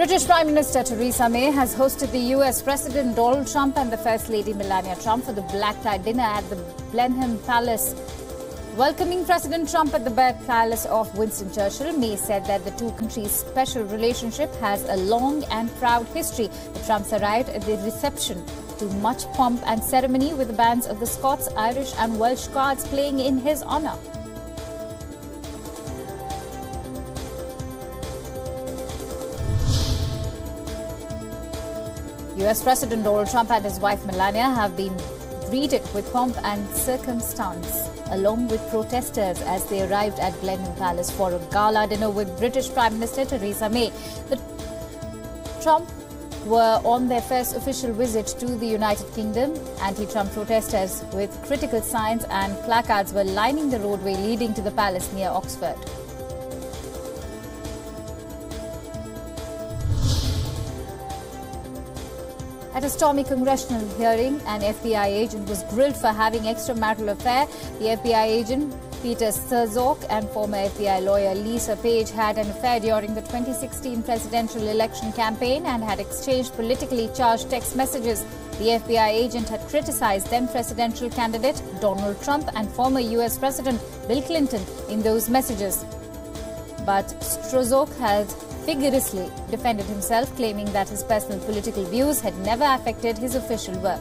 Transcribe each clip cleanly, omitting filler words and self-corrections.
British Prime Minister Theresa May has hosted the US President Donald Trump and the First Lady Melania Trump for the black-tie dinner at the Blenheim Palace. Welcoming President Trump at the Palace of Winston Churchill, May said that the two countries' special relationship has a long and proud history. The Trumps arrived at the reception to much pomp and ceremony with the bands of the Scots, Irish and Welsh Guards playing in his honour. US President Donald Trump and his wife Melania have been greeted with pomp and circumstance, along with protesters as they arrived at Blenheim Palace for a gala dinner with British Prime Minister Theresa May. The Trump were on their first official visit to the United Kingdom. Anti-Trump protesters with critical signs and placards were lining the roadway leading to the palace near Oxford. At a stormy congressional hearing, an FBI agent was grilled for having extramarital affair. The FBI agent, Peter Strzok, and former FBI lawyer Lisa Page had an affair during the 2016 presidential election campaign and had exchanged politically charged text messages. The FBI agent had criticized then presidential candidate Donald Trump and former US President Bill Clinton in those messages. But Strzok had vigorously defended himself, claiming that his personal political views had never affected his official work.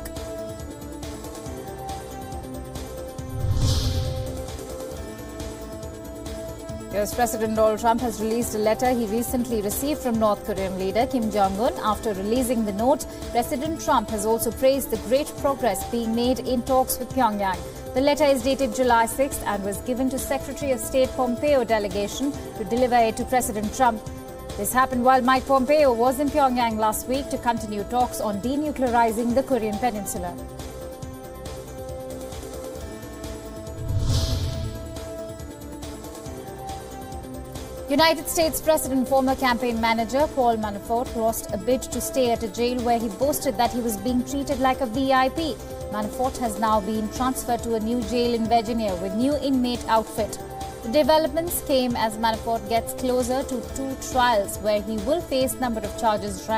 US President Donald Trump has released a letter he recently received from North Korean leader Kim Jong-un. After releasing the note, President Trump has also praised the great progress being made in talks with Pyongyang. The letter is dated July 6th and was given to Secretary of State Pompeo delegation to deliver it to President Trump. This happened while Mike Pompeo was in Pyongyang last week to continue talks on denuclearizing the Korean peninsula. United States President former campaign manager Paul Manafort lost a bid to stay at a jail where he boasted that he was being treated like a VIP. Manafort has now been transferred to a new jail in Virginia with new inmate outfit. The developments came as Manafort gets closer to two trials where he will face a number of charges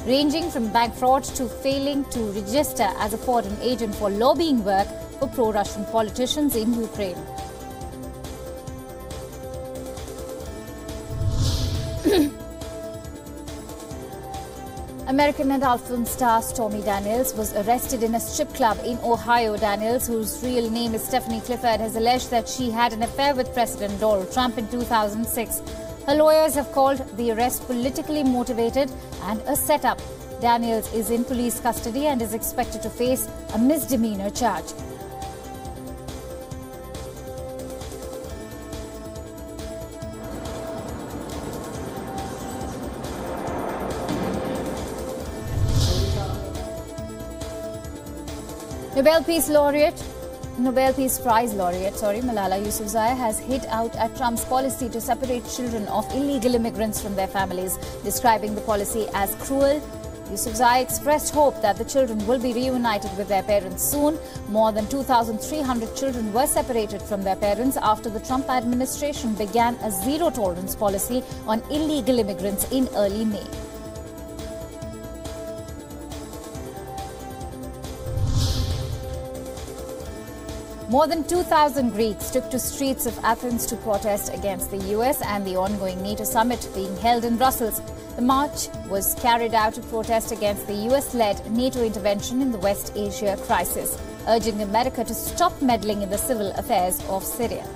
ranging from bank fraud to failing to register as a foreign agent for lobbying work for pro-Russian politicians in Ukraine. American adult film star Stormy Daniels was arrested in a strip club in Ohio. Daniels, whose real name is Stephanie Clifford, has alleged that she had an affair with President Donald Trump in 2006. Her lawyers have called the arrest politically motivated and a setup. Daniels is in police custody and is expected to face a misdemeanor charge. Nobel Peace Prize laureate, Malala Yousafzai has hit out at Trump's policy to separate children of illegal immigrants from their families, describing the policy as cruel. Yousafzai expressed hope that the children will be reunited with their parents soon. More than 2,300 children were separated from their parents after the Trump administration began a zero-tolerance policy on illegal immigrants in early May. More than 2,000 Greeks took to streets of Athens to protest against the US and the ongoing NATO summit being held in Brussels. The march was carried out to protest against the US-led NATO intervention in the West Asia crisis, urging America to stop meddling in the civil affairs of Syria.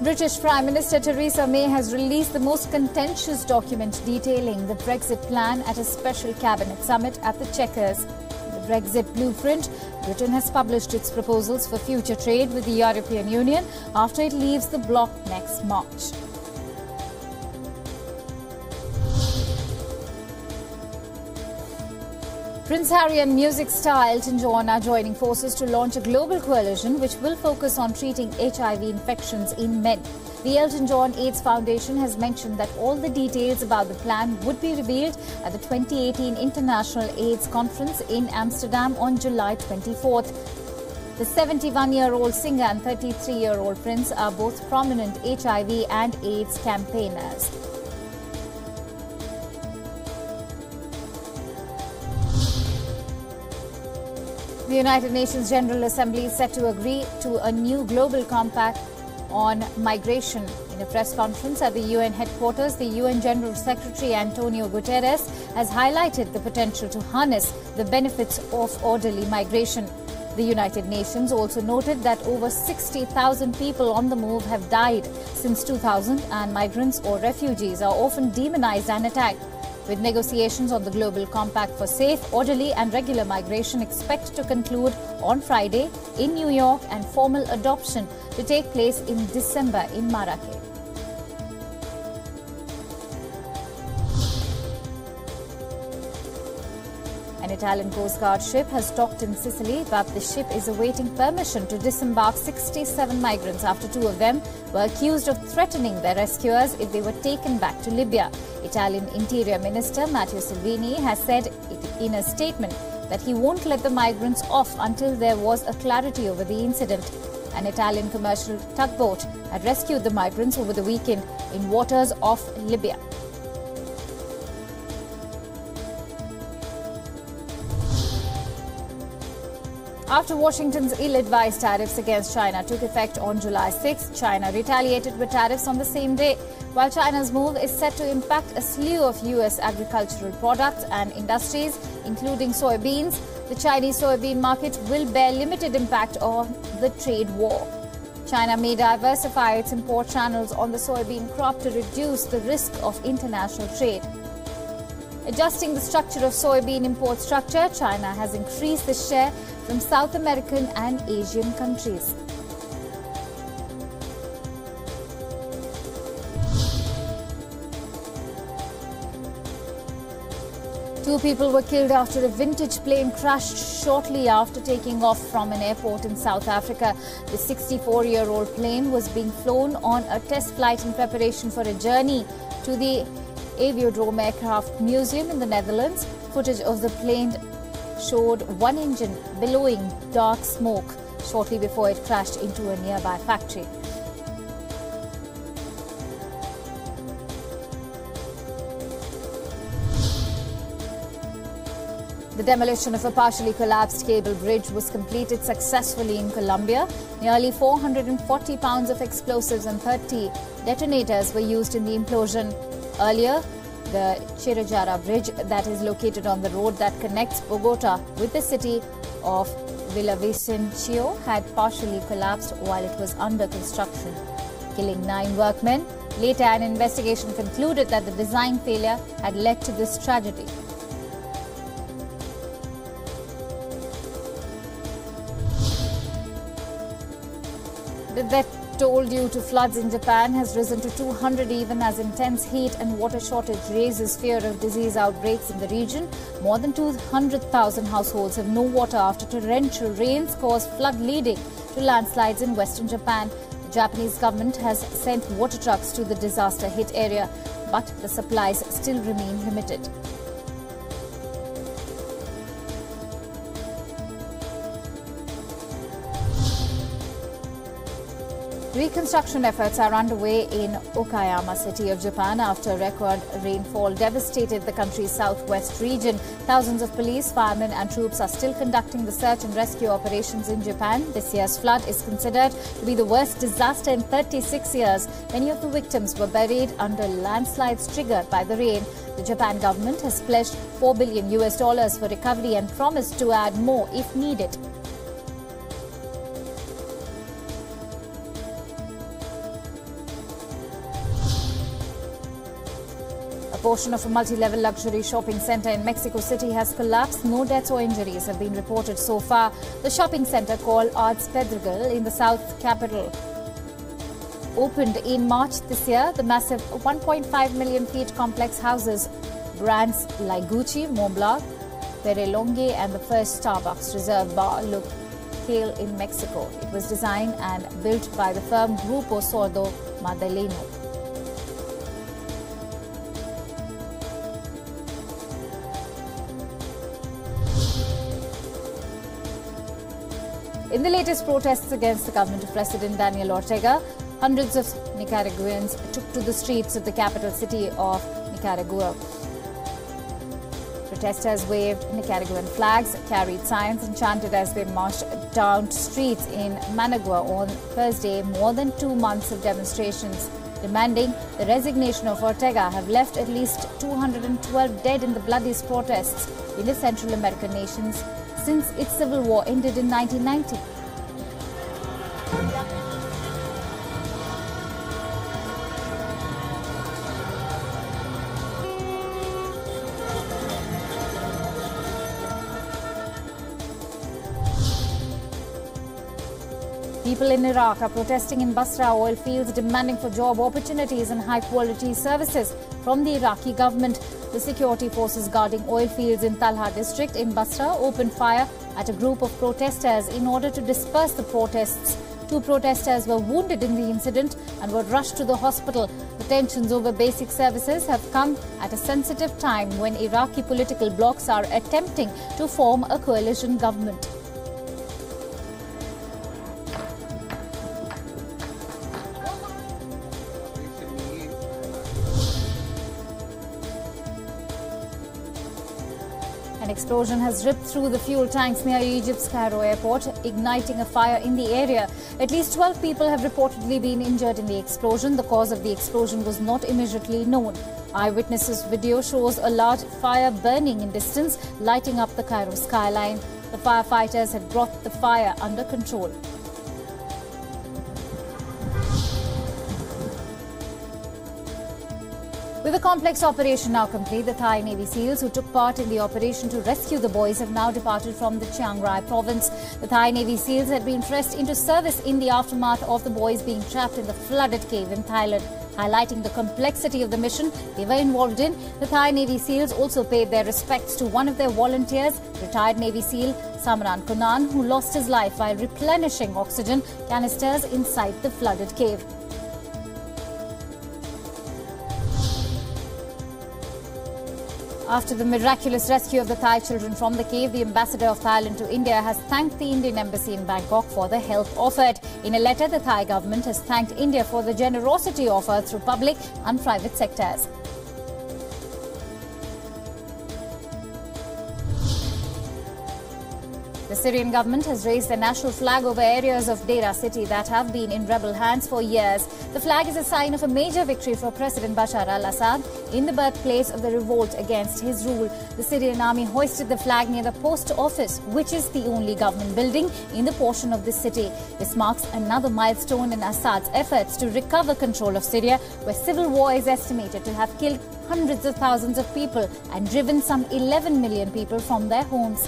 British Prime Minister Theresa May has released the most contentious document detailing the Brexit plan at a special cabinet summit at the Chequers. In the Brexit blueprint, Britain has published its proposals for future trade with the European Union after it leaves the bloc next March. Prince Harry and music star Elton John are joining forces to launch a global coalition which will focus on treating HIV infections in men. The Elton John AIDS Foundation has mentioned that all the details about the plan would be revealed at the 2018 International AIDS Conference in Amsterdam on July 24th. The 71-year-old singer and 33-year-old Prince are both prominent HIV and AIDS campaigners. The United Nations General Assembly is set to agree to a new global compact on migration. In a press conference at the UN headquarters, the UN General Secretary Antonio Guterres has highlighted the potential to harness the benefits of orderly migration. The United Nations also noted that over 60,000 people on the move have died since 2000, and migrants or refugees are often demonized and attacked. With negotiations on the Global Compact for safe, orderly and regular migration expected to conclude on Friday in New York and formal adoption to take place in December in Marrakech. An Italian Coast Guard ship has docked in Sicily, but the ship is awaiting permission to disembark 67 migrants after 2 of them were accused of threatening their rescuers if they were taken back to Libya. Italian Interior Minister Matteo Salvini has said in a statement that he won't let the migrants off until there was a clarity over the incident. An Italian commercial tugboat had rescued the migrants over the weekend in waters off Libya. After Washington's ill-advised tariffs against China took effect on July 6, China retaliated with tariffs on the same day. While China's move is set to impact a slew of U.S. agricultural products and industries, including soybeans, the Chinese soybean market will bear limited impact on the trade war. China may diversify its import channels on the soybean crop to reduce the risk of international trade. Adjusting the structure of soybean import structure, China has increased the share from South American and Asian countries. Two people were killed after a vintage plane crashed shortly after taking off from an airport in South Africa. The 64-year-old plane was being flown on a test flight in preparation for a journey to the Aviodrome Aircraft Museum in the Netherlands. Footage of the plane showed one engine billowing dark smoke shortly before it crashed into a nearby factory. The demolition of a partially collapsed cable bridge was completed successfully in Colombia. Nearly 440 pounds of explosives and 30 detonators were used in the implosion. Earlier, the Chirajara Bridge, that is located on the road that connects Bogota with the city of Villavicencio, had partially collapsed while it was under construction, killing 9 workmen. Later, an investigation concluded that the design failure had led to this tragedy. The death toll due to floods in Japan has risen to 200 even as intense heat and water shortage raises fear of disease outbreaks in the region. More than 200,000 households have no water after torrential rains caused flood leading to landslides in western Japan. The Japanese government has sent water trucks to the disaster-hit area, but the supplies still remain limited. Reconstruction efforts are underway in Okayama city of Japan after record rainfall devastated the country's southwest region. Thousands of police, firemen and troops are still conducting the search and rescue operations in Japan. This year's flood is considered to be the worst disaster in 36 years. Many of the victims were buried under landslides triggered by the rain. The Japan government has pledged $4 billion for recovery and promised to add more if needed. A portion of a multi-level luxury shopping centre in Mexico City has collapsed. No deaths or injuries have been reported so far. The shopping centre, called Arts Pedregal in the south capital, opened in March this year. The massive 1.5 million feet complex houses brands like Gucci, Montblanc, Perelongue and the first Starbucks Reserve bar locale in Mexico. It was designed and built by the firm Grupo Sordo Madaleno. In the latest protests against the government of President Daniel Ortega, hundreds of Nicaraguans took to the streets of the capital city of Nicaragua. Protesters waved Nicaraguan flags, carried signs and chanted as they marched down streets in Managua on Thursday. More than 2 months of demonstrations demanding the resignation of Ortega have left at least 212 dead in the bloodiest protests in the Central American nations since its civil war ended in 1990. People in Iraq are protesting in Basra oil fields, demanding for job opportunities and high-quality services from the Iraqi government. The security forces guarding oil fields in Talha district in Basra opened fire at a group of protesters in order to disperse the protests. 2 protesters were wounded in the incident and were rushed to the hospital. The tensions over basic services have come at a sensitive time when Iraqi political blocs are attempting to form a coalition government. An explosion has ripped through the fuel tanks near Egypt's Cairo airport, igniting a fire in the area. At least 12 people have reportedly been injured in the explosion. The cause of the explosion was not immediately known. Eyewitnesses' video shows a large fire burning in distance, lighting up the Cairo skyline. The firefighters had brought the fire under control. With the complex operation now complete, the Thai Navy SEALs who took part in the operation to rescue the boys have now departed from the Chiang Rai province. The Thai Navy SEALs had been pressed into service in the aftermath of the boys being trapped in the flooded cave in Thailand. Highlighting the complexity of the mission they were involved in, the Thai Navy SEALs also paid their respects to one of their volunteers, retired Navy SEAL Samran Kunan, who lost his life while replenishing oxygen canisters inside the flooded cave. After the miraculous rescue of the Thai children from the cave, the ambassador of Thailand to India has thanked the Indian embassy in Bangkok for the help offered. In a letter, the Thai government has thanked India for the generosity offered through public and private sectors. The Syrian government has raised the national flag over areas of Deira city that have been in rebel hands for years. The flag is a sign of a major victory for President Bashar al-Assad in the birthplace of the revolt against his rule. The Syrian army hoisted the flag near the post office, which is the only government building in the portion of the city. This marks another milestone in Assad's efforts to recover control of Syria, where civil war is estimated to have killed hundreds of thousands of people and driven some 11 million people from their homes.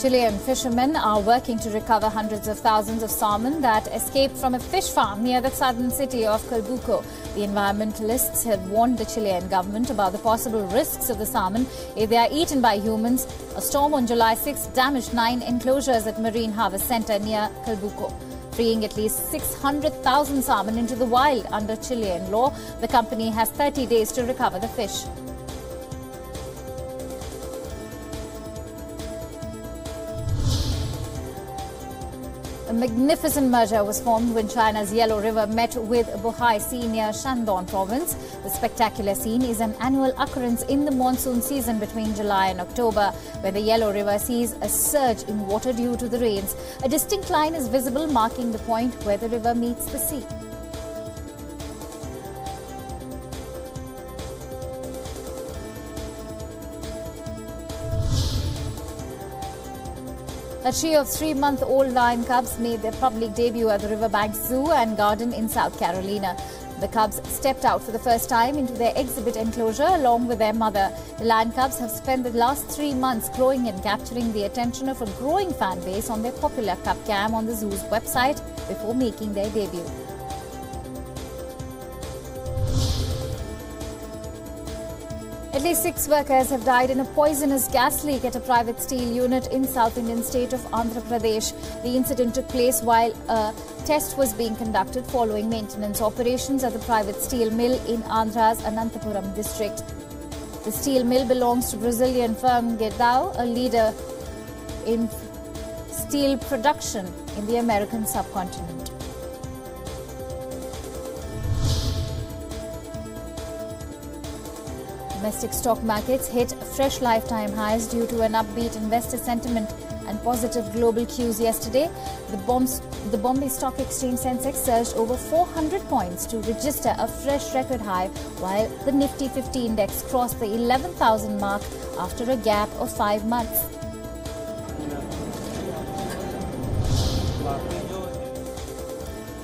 Chilean fishermen are working to recover hundreds of thousands of salmon that escaped from a fish farm near the southern city of Calbuco. The environmentalists have warned the Chilean government about the possible risks of the salmon if they are eaten by humans. A storm on July 6 damaged 9 enclosures at Marine Harvest Center near Calbuco, freeing at least 600,000 salmon into the wild. Under Chilean law, the company has 30 days to recover the fish. A magnificent merger was formed when China's Yellow River met with Bohai Sea near Shandong province. The spectacular scene is an annual occurrence in the monsoon season between July and October, where the Yellow River sees a surge in water due to the rains. A distinct line is visible marking the point where the river meets the sea. A trio of 3-month-old lion cubs made their public debut at the Riverbank Zoo and Garden in South Carolina. The cubs stepped out for the first time into their exhibit enclosure along with their mother. The lion cubs have spent the last 3 months growing and capturing the attention of a growing fan base on their popular cub cam on the zoo's website before making their debut. At least 6 workers have died in a poisonous gas leak at a private steel unit in South Indian state of Andhra Pradesh. The incident took place while a test was being conducted following maintenance operations at the private steel mill in Andhra's Anantapuram district. The steel mill belongs to Brazilian firm Gerdau, a leader in steel production in the American subcontinent. Domestic stock markets hit fresh lifetime highs due to an upbeat investor sentiment and positive global cues yesterday. The Bombay Stock Exchange Sensex surged over 400 points to register a fresh record high, while the Nifty 50 index crossed the 11,000 mark after a gap of 5 months.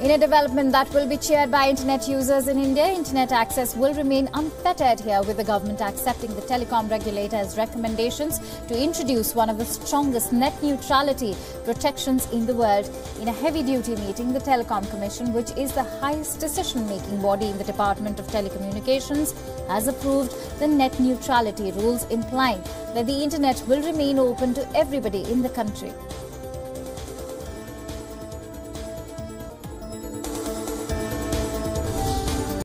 In a development that will be cheered by internet users in India, internet access will remain unfettered here, with the government accepting the telecom regulator's recommendations to introduce one of the strongest net neutrality protections in the world. In a heavy-duty meeting, the Telecom Commission, which is the highest decision-making body in the Department of Telecommunications, has approved the net neutrality rules, implying that the internet will remain open to everybody in the country.